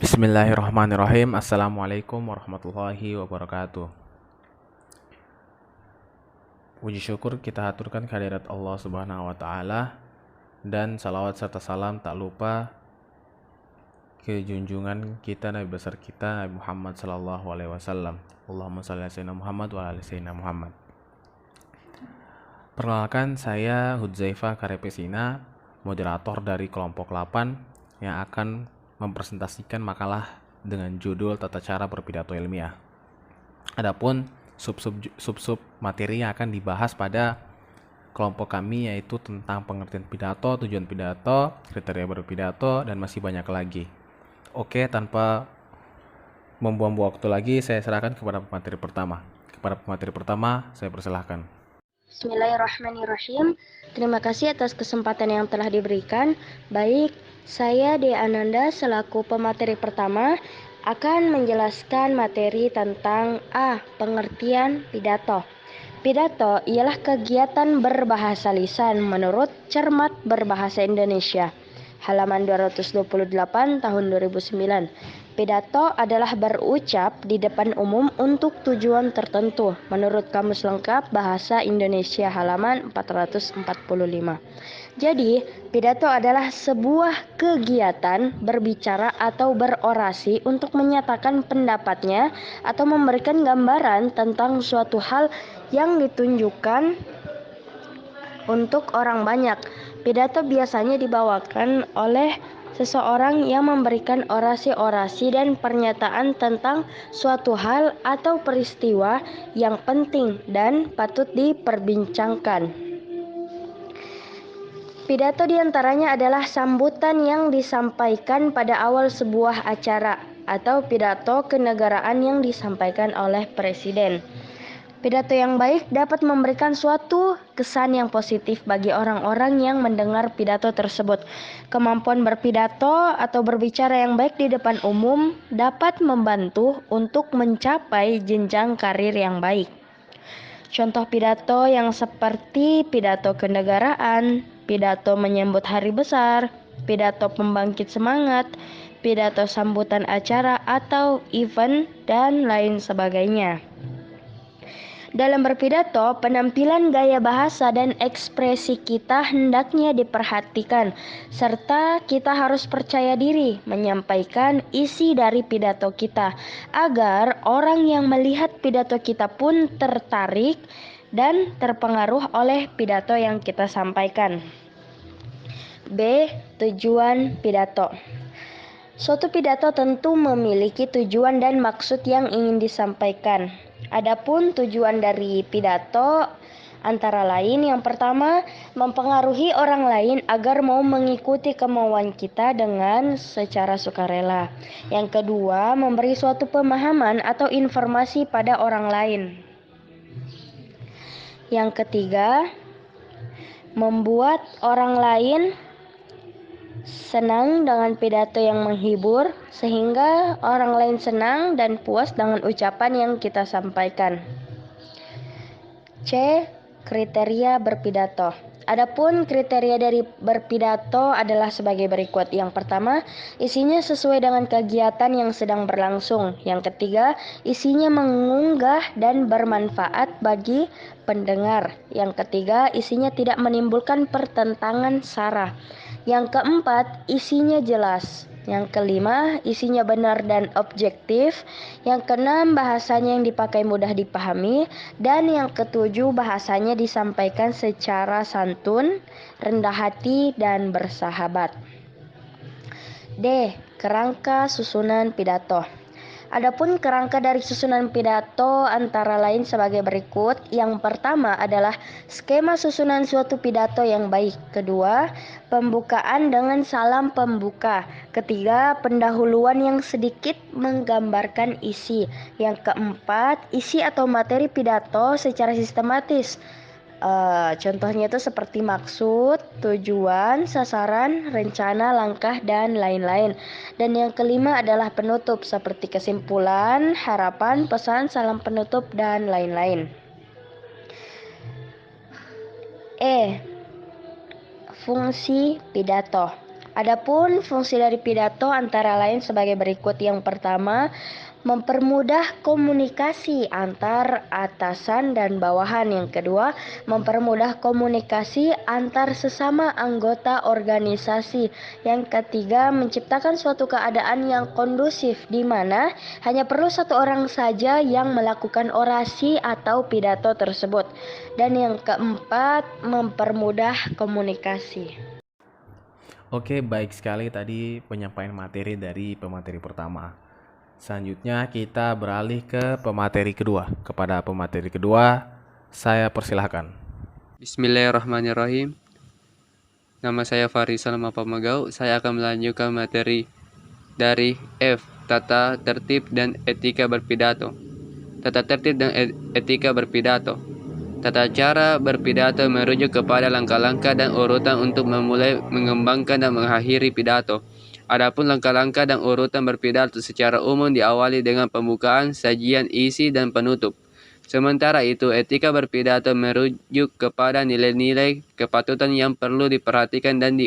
Bismillahirrahmanirrahim. Assalamualaikum warahmatullahi wabarakatuh. Puji syukur kita haturkan kehadirat Allah Subhanahu wa taala dan salawat serta salam tak lupa ke junjungan kita Nabi besar kita Nabi Muhammad sallallahu alaihi wasallam. Allahumma shalli ala sayyidina Muhammad wa ala sayyidina Muhammad. Perkenalkan, saya Hudzaifah Karepesina, moderator dari kelompok 8 yang akan mempresentasikan makalah dengan judul Tata Cara Berpidato Ilmiah. Adapun sub-sub materi yang akan dibahas pada kelompok kami yaitu tentang pengertian pidato, tujuan pidato, kriteria berpidato, dan masih banyak lagi. Oke, tanpa membuang-buang waktu lagi, saya serahkan kepada pemateri pertama. Kepada pemateri pertama, saya persilahkan. Bismillahirrahmanirrahim. Terima kasih atas kesempatan yang telah diberikan. Baik, saya Dea Ananda selaku pemateri pertama akan menjelaskan materi tentang pengertian pidato. Pidato ialah kegiatan berbahasa lisan menurut Cermat Berbahasa Indonesia, halaman 228 tahun 2009. Pidato adalah berucap di depan umum untuk tujuan tertentu menurut Kamus Lengkap Bahasa Indonesia halaman 445. Jadi, pidato adalah sebuah kegiatan berbicara atau berorasi untuk menyatakan pendapatnya atau memberikan gambaran tentang suatu hal yang ditunjukkan untuk orang banyak. Pidato biasanya dibawakan oleh seseorang yang memberikan orasi-orasi dan pernyataan tentang suatu hal atau peristiwa yang penting dan patut diperbincangkan. Pidato diantaranya adalah sambutan yang disampaikan pada awal sebuah acara atau pidato kenegaraan yang disampaikan oleh presiden. Pidato yang baik dapat memberikan suatu kesan yang positif bagi orang-orang yang mendengar pidato tersebut. Kemampuan berpidato atau berbicara yang baik di depan umum dapat membantu untuk mencapai jenjang karir yang baik. Contoh pidato yang seperti pidato kenegaraan, pidato menyambut hari besar, pidato pembangkit semangat, pidato sambutan acara atau event, dan lain sebagainya. Dalam berpidato, penampilan gaya bahasa dan ekspresi kita hendaknya diperhatikan, serta kita harus percaya diri menyampaikan isi dari pidato kita, agar orang yang melihat pidato kita pun tertarik dan terpengaruh oleh pidato yang kita sampaikan. B. Tujuan pidato. Suatu pidato tentu memiliki tujuan dan maksud yang ingin disampaikan. Adapun tujuan dari pidato antara lain, yang pertama, mempengaruhi orang lain agar mau mengikuti kemauan kita dengan secara sukarela. Yang kedua, memberi suatu pemahaman atau informasi pada orang lain. Yang ketiga, membuat orang lain senang dengan pidato yang menghibur, sehingga orang lain senang dan puas dengan ucapan yang kita sampaikan. C. Kriteria berpidato. Adapun kriteria dari berpidato adalah sebagai berikut. Yang pertama, isinya sesuai dengan kegiatan yang sedang berlangsung. Yang ketiga, isinya mengunggah dan bermanfaat bagi pendengar. Yang ketiga, isinya tidak menimbulkan pertentangan sara. Yang keempat, isinya jelas. Yang kelima, isinya benar dan objektif. Yang keenam, bahasanya yang dipakai mudah dipahami. Dan yang ketujuh, bahasanya disampaikan secara santun, rendah hati, dan bersahabat. D. Kerangka susunan pidato. Adapun kerangka dari susunan pidato antara lain sebagai berikut. Yang pertama adalah skema susunan suatu pidato yang baik. Kedua, pembukaan dengan salam pembuka. Ketiga, pendahuluan yang sedikit menggambarkan isi. Yang keempat, isi atau materi pidato secara sistematis. Contohnya itu seperti maksud, tujuan, sasaran, rencana, langkah, dan lain-lain. Dan yang kelima adalah penutup seperti kesimpulan, harapan, pesan, salam penutup, dan lain-lain. E. Fungsi pidato. Adapun fungsi dari pidato antara lain sebagai berikut. Yang pertama, mempermudah komunikasi antar atasan dan bawahan. Yang kedua, mempermudah komunikasi antar sesama anggota organisasi. Yang ketiga, menciptakan suatu keadaan yang kondusif di mana hanya perlu satu orang saja yang melakukan orasi atau pidato tersebut. Dan yang keempat, mempermudah komunikasi. Oke, baik sekali tadi penyampaian materi dari pemateri pertama. Selanjutnya kita beralih ke pemateri kedua. Kepada pemateri kedua, saya persilahkan. Bismillahirrahmanirrahim. Nama saya Farisal Mapamagau. Saya akan melanjutkan materi dari F. Tata tertib dan etika berpidato. Tata tertib dan etika berpidato. Tata cara berpidato merujuk kepada langkah-langkah dan urutan untuk memulai, mengembangkan, dan mengakhiri pidato. Adapun langkah-langkah dan urutan berpidato secara umum diawali dengan pembukaan, sajian, isi, dan penutup. Sementara itu, etika berpidato merujuk kepada nilai-nilai kepatutan yang perlu diperhatikan dan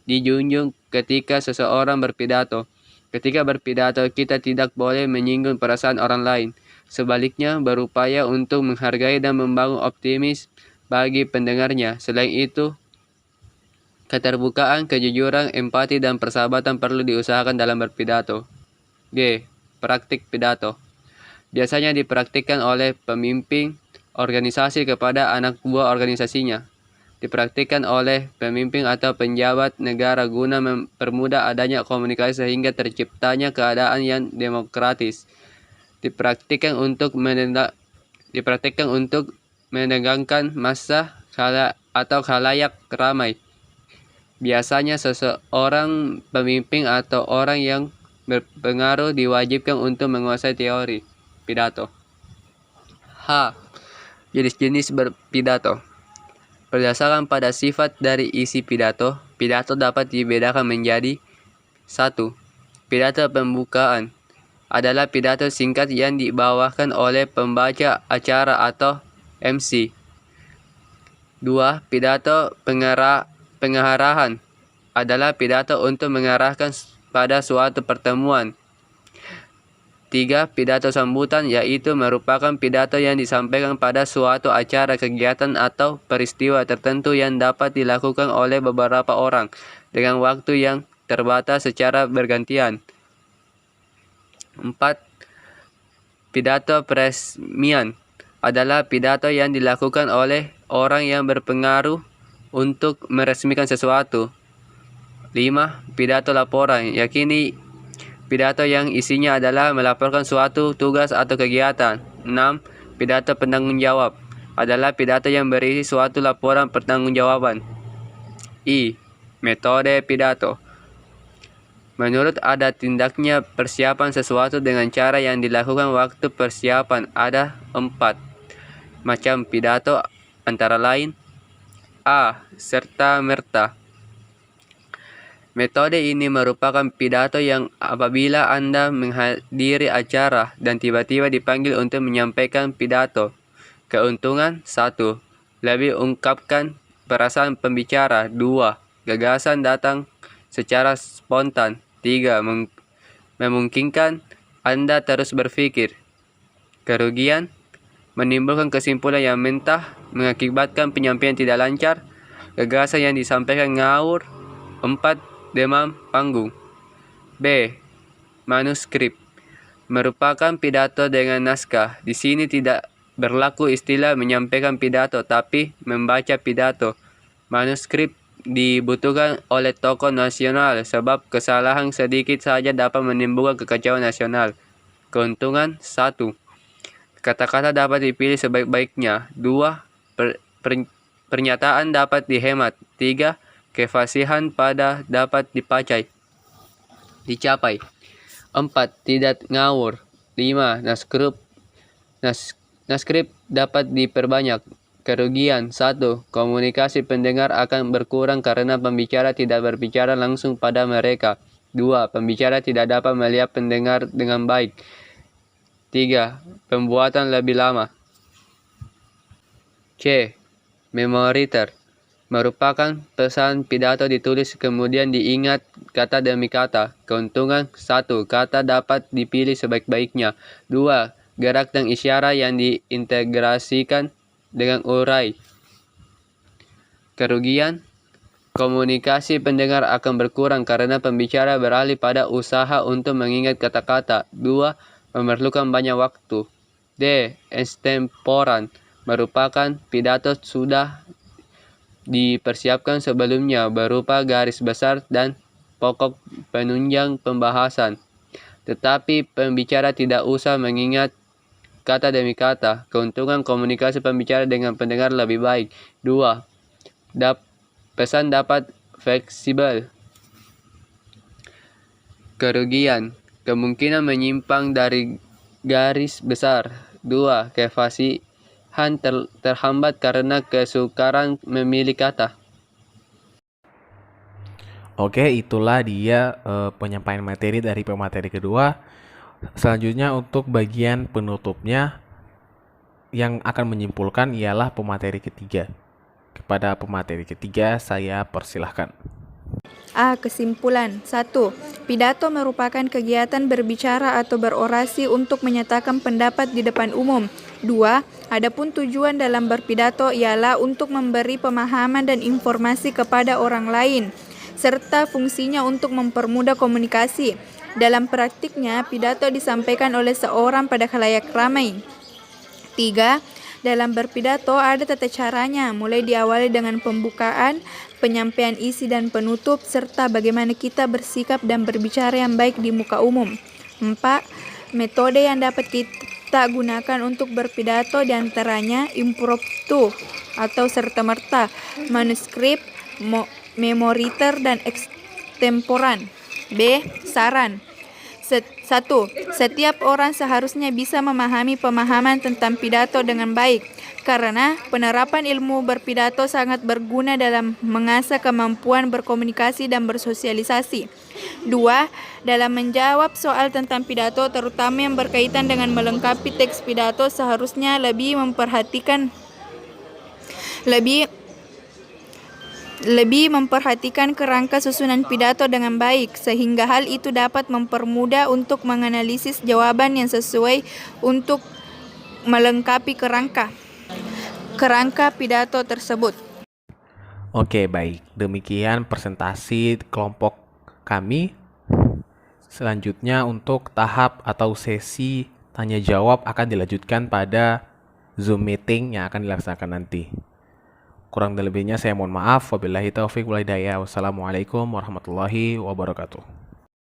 dijunjung ketika seseorang berpidato. Ketika berpidato, kita tidak boleh menyinggung perasaan orang lain. Sebaliknya, berupaya untuk menghargai dan membangun optimis bagi pendengarnya. Selain itu, keterbukaan, kejujuran, empati, dan persahabatan perlu diusahakan dalam berpidato. G. Praktik pidato. Biasanya dipraktikkan oleh pemimpin organisasi kepada anak buah organisasinya. Dipraktikkan oleh pemimpin atau penjabat negara guna mempermudah adanya komunikasi sehingga terciptanya keadaan yang demokratis. Dipraktikkan untuk menegangkan massa atau khalayak ramai. Biasanya seseorang pemimpin atau orang yang berpengaruh diwajibkan untuk menguasai teori pidato. H. Jenis-jenis berpidato. Berdasarkan pada sifat dari isi pidato, pidato dapat dibedakan menjadi 1. Pidato pembukaan adalah pidato singkat yang dibawakan oleh pembaca acara atau MC. 2. Pidato pengarahan adalah pidato untuk mengarahkan pada suatu pertemuan. 3. Pidato sambutan, yaitu merupakan pidato yang disampaikan pada suatu acara, kegiatan, atau peristiwa tertentu yang dapat dilakukan oleh beberapa orang dengan waktu yang terbatas secara bergantian. 4. Pidato peresmian adalah pidato yang dilakukan oleh orang yang berpengaruh untuk meresmikan sesuatu. 5. Pidato laporan, yakni pidato yang isinya adalah melaporkan suatu tugas atau kegiatan. 6. Pidato penanggung jawab adalah pidato yang berisi suatu laporan pertanggungjawaban. I. Metode pidato. Menurut ada tindaknya persiapan sesuatu dengan cara yang dilakukan waktu persiapan. Ada 4 macam pidato, antara lain: A. Serta-merta. Metode ini merupakan pidato yang apabila Anda menghadiri acara dan tiba-tiba dipanggil untuk menyampaikan pidato. Keuntungan: 1. Lebih ungkapkan perasaan pembicara. 2. Gagasan datang secara spontan. 3. Memungkinkan Anda terus berpikir. Kerugian: menimbulkan kesimpulan yang mentah, mengakibatkan penyampaian tidak lancar, gagasan yang disampaikan ngawur. 4. Demam panggung. B. Manuskrip merupakan pidato dengan naskah. Di sini tidak berlaku istilah menyampaikan pidato, tapi membaca pidato. Manuskrip dibutuhkan oleh tokoh nasional sebab kesalahan sedikit saja dapat menimbulkan kekacauan nasional. Keuntungan: 1. Kata-kata dapat dipilih sebaik-baiknya. 2. Pernyataan dapat dihemat. 3. Kefasihan dapat dicapai. 4. Tidak ngawur. 5. Naskript dapat diperbanyak. Kerugian: 1. Komunikasi pendengar akan berkurang karena pembicara tidak berbicara langsung pada mereka. 2. Pembicara tidak dapat melihat pendengar dengan baik. 3. Pembuatan lebih lama. C. Memoriter merupakan pesan pidato ditulis kemudian diingat kata demi kata. Keuntungan 1. Kata dapat dipilih sebaik-baiknya. 2. Gerak dan isyarat yang diintegrasikan dengan urai. Kerugian, komunikasi pendengar akan berkurang karena pembicara beralih pada usaha untuk mengingat kata-kata. 2. Memerlukan banyak waktu. D. Extemporan, merupakan pidato sudah dipersiapkan sebelumnya berupa garis besar dan pokok penunjang pembahasan. Tetapi pembicara tidak usah mengingat kata demi kata. Keuntungan komunikasi pembicara dengan pendengar lebih baik. 2. Pesan dapat fleksibel. Kerugian, kemungkinan menyimpang dari garis besar. 2. Kefasihan terhambat karena kesukaran memilih kata. Oke, itulah dia penyampaian materi dari pemateri kedua. Selanjutnya untuk bagian penutupnya yang akan menyimpulkan ialah pemateri ketiga. Kepada pemateri ketiga saya persilahkan. A. Kesimpulan 1. Pidato merupakan kegiatan berbicara atau berorasi untuk menyatakan pendapat di depan umum. 2. Adapun tujuan dalam berpidato ialah untuk memberi pemahaman dan informasi kepada orang lain, serta fungsinya untuk mempermudah komunikasi. Dalam praktiknya, pidato disampaikan oleh seorang pada khalayak ramai. 3. Dalam berpidato ada tata caranya, mulai diawali dengan pembukaan, penyampaian isi dan penutup, serta bagaimana kita bersikap dan berbicara yang baik di muka umum. 4. Metode yang dapat kita gunakan untuk berpidato diantaranya impromptu atau serta-merta, manuskrip, memoriter, dan extemporan. B. Saran 1. Setiap orang seharusnya bisa memahami pemahaman tentang pidato dengan baik, karena penerapan ilmu berpidato sangat berguna dalam mengasah kemampuan berkomunikasi dan bersosialisasi. 2. Dalam menjawab soal tentang pidato, terutama yang berkaitan dengan melengkapi teks pidato, seharusnya lebih memperhatikan kerangka susunan pidato dengan baik, sehingga hal itu dapat mempermudah untuk menganalisis jawaban yang sesuai untuk melengkapi kerangka pidato tersebut. Oke, baik. Demikian presentasi kelompok kami. Selanjutnya untuk tahap atau sesi tanya jawab akan dilanjutkan pada Zoom meeting yang akan dilaksanakan nanti. Kurang dan lebihnya saya mohon maaf. Wabillahi taufiq wal hidayah. Wassalamualaikum warahmatullahi wabarakatuh.